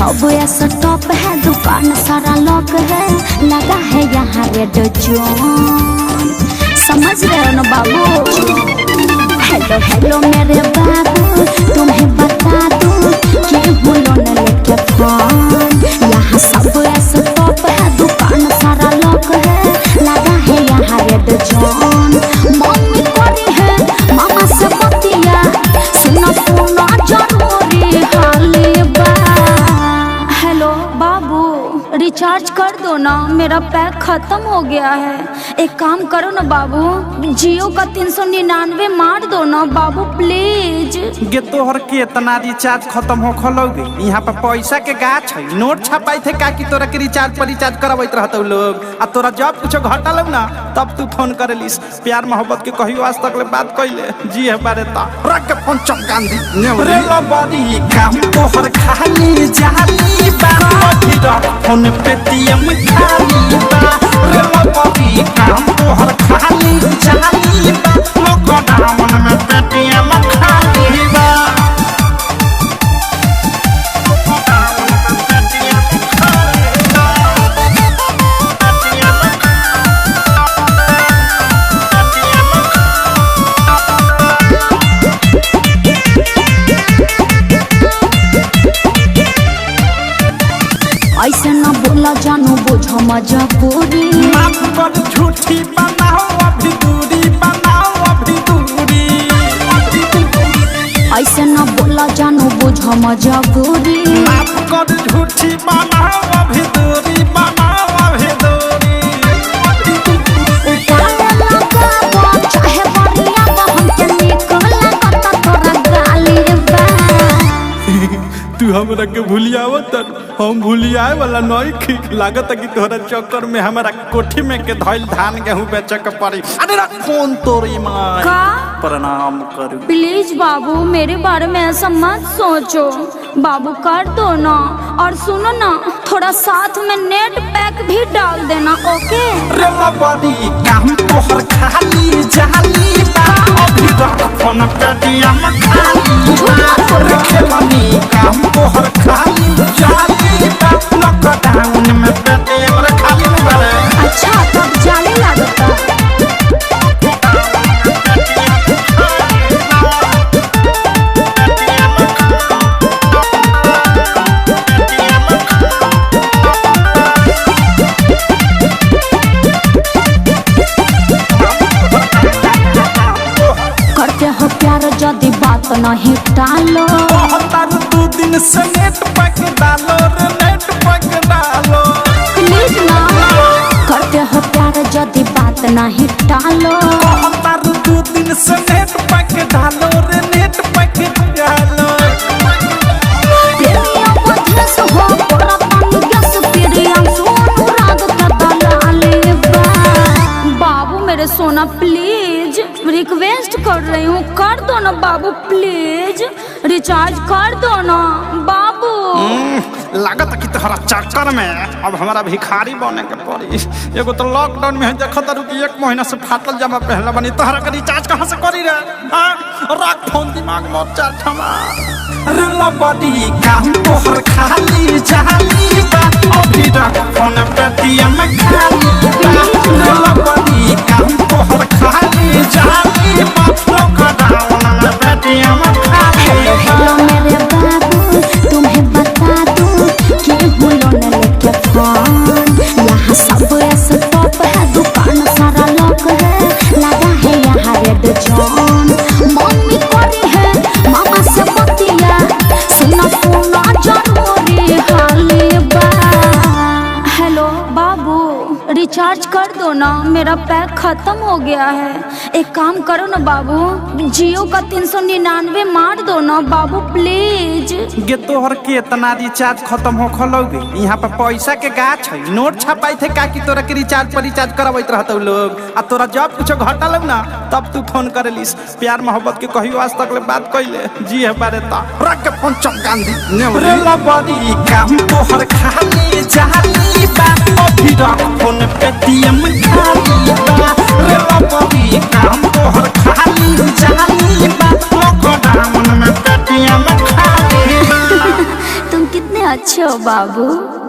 सब ऐसा टॉप है, दुकान सारा लॉक है, लगा है यहाँ रेड जोन। समझ रहे हो ना बाबू? हेलो हेलो मेरे बाबू, तुम्हें बता दूं कि हूँ लोन लेके फोन। यहाँ सब ऐसा टॉप है, दुकान सारा लॉक है, लगा है यहाँ रेड जोन। मम्मी करी है मामा से बतिया, सुना सुना जरूरी हाली बा। हेलो बाबू, रिचार्ज कर दो ना, मेरा पैक खत्म हो गया है। एक काम करो ना बाबू, जियो का 399 मार दो ना बाबू प्लीज। गे तोहर के इतना रिचार्ज खत्म हो खलोगे? यहाँ पर पैसा के गाछ है, नोट छपाई थे का कि तोरा के रिचार्ज पर रिचार्ज करवाइत रहते लोग। आ तोरा जब कुछ घटल ना तब तू फोन करेलिस। प्यार मोहब्बत के कहियो आज तक ले बात कइले जी है बारे ता रख के फोन चम गांधी रे बड़ी काम तोहर खाली जाली बा, फोन पेटीएम खाली बा। रे बड़ी काम तोहर खाली जाली बा, लॉकडाउन में पेटीएम खाली बा। ऐसे न बोला जानू, बुझो मजबूरी। माफ कर झूठी बनाओ अभी दूरी, बनाओ अभी दूरी। ऐसे न बोला जानू, बुझो मजबूरी। माफ कर झूठी बनाओ अभी दूरी, बनाओ अभी दूरी। उतारे लगाबो चाहे बढ़िया बा, हमके निकल लगता तोरा गाली बा। तू हमरा के भूलियावत, हम भूलियाए वाला नहीं लागत कि तोहरा चक्कर में हमारा कोठी में के धइल धान गेहूं बेचे के पड़ी। अरे रख फोन तोरी मां का प्रणाम करू। प्लीज बाबू, मेरे बारे में ऐसा मत सोचो बाबू, कर दो ना। और सुनो ना, थोड़ा साथ में नेट पैक भी डाल देना, ओके? रे बड़ी काम तोहर खाली जाली बा, अभी रख फोन पेटीएम खाली बा। रे बड़ी काम तोहर खाली जाली बा, लॉकडाउन में पेटीएम रे खाली बा। अच्छा तब जाने लगता। करते हो प्यार जदी बात नहीं टालो, दू दिन से नेट पैक डालो रे, नेट पैक डालो प्लीज ना। करते हो प्यार जदी बात नहीं टालो, दू दिन से नेट पैक डालो रे, नेट पैक डालो। प्रेमिया मध्यस हो पूरा पानी गैस, प्रियम सोनू राग का दलाली बा। बाबू मेरे सोना प्लीज रिक्वेस्ट कर रही हूँ, कर दो ना बाबू प्लीज, रिचार्ज कर दो ना बाबू। लागत कि तोहरा चक्कर में अब हमारा भिखारी बने के पड़ी। एगो तो लॉकडाउन में देखत रहू कि 1 महीना से फाटल जमा पहला बनी, तोहरा के रिचार्ज कहाँ से करी रे? हां रख फोन, दिमाग मत चाट हमार। रे बड़ी काम तोहर खाली जाली बा, अभी रख फोन पेटीएम खाली बा। रे बड़ी काम तोहर खाली जाली बा, लॉकडाउन में पेटीएम खाली बा। हेलो मेरे बाबू, तुम्हें बता दूं कि हूँ लोन लेके फोन। यहाँ सब ऐसा टॉप है, दुकान सारा लॉक है, लगा है यहाँ रेड जोन। मम्मी करी है मामा से बतिया, सुना सुना जरूरी हाली बा। हेलो बाबू, रिचार्ज कर दो ना, मेरा पैक खत्म हो गया है। एक काम करो ना बाबू, जियो का 399 मार दो ना बाबू प्लीज। गे तोहर के इतना रिचार्ज खत्म हो खलोगे? यहाँ पर पैसा के गाछ है, नोट छपाई थे का कि तोरा के रिचार्ज पर रिचार्ज करवाइत रहते लोग। आ तोरा जब कुछ घटल ना तब तू फोन करेलिस। प्यार मोहब्बत के कहियो आज तक ले बात कइले जी है बारे ता रख के फोन चम गांधी रे बड़ी काम तोहर खाली जाली बा, अभी रख फोन पेटीएम खाली बा। रे बड़ी काम तोहर खाली जाली बा, लॉकडाउन में पेटीएम खाली बा। तुम कितने सचो बाबू।